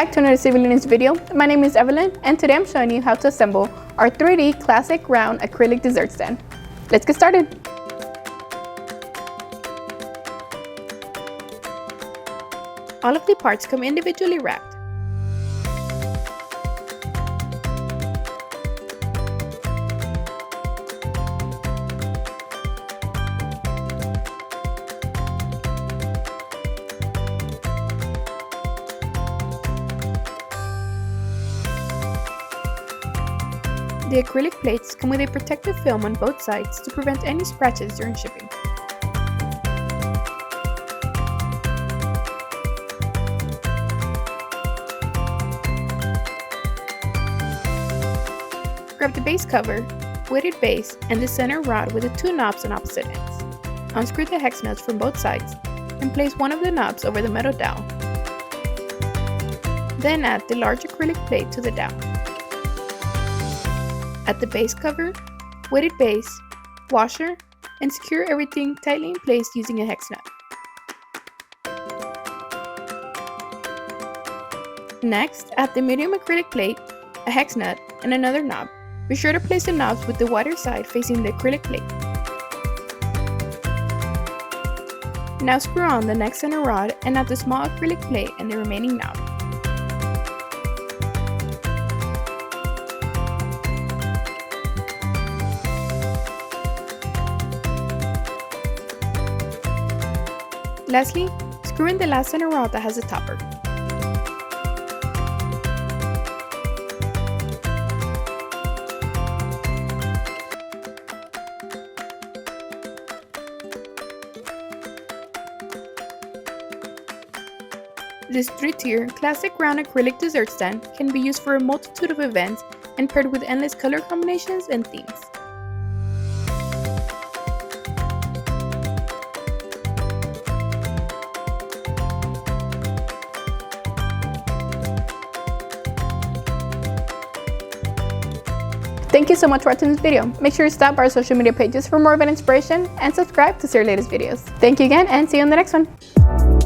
back to another Civilians video. My name is Evelyn and today I'm showing you how to assemble our 3D classic round acrylic dessert stand. Let's get started. All of the parts come individually wrapped. The acrylic plates come with a protective film on both sides to prevent any scratches during shipping. Grab the base cover, weighted base, and the center rod with the two knobs on opposite ends. Unscrew the hex nuts from both sides and place one of the knobs over the metal dowel. Then add the large acrylic plate to the dowel. Add the base cover, weighted base, washer, and secure everything tightly in place using a hex nut. Next, add the medium acrylic plate, a hex nut, and another knob. Be sure to place the knobs with the wider side facing the acrylic plate. Now screw on the next center rod and add the small acrylic plate and the remaining knob. Lastly, screw in the last center rod that has a topper. This 3-tier classic round acrylic dessert stand can be used for a multitude of events and paired with endless color combinations and themes. Thank you so much for watching this video. Make sure to stop by our social media pages for more event inspiration and subscribe to see our latest videos. Thank you again and see you in the next one.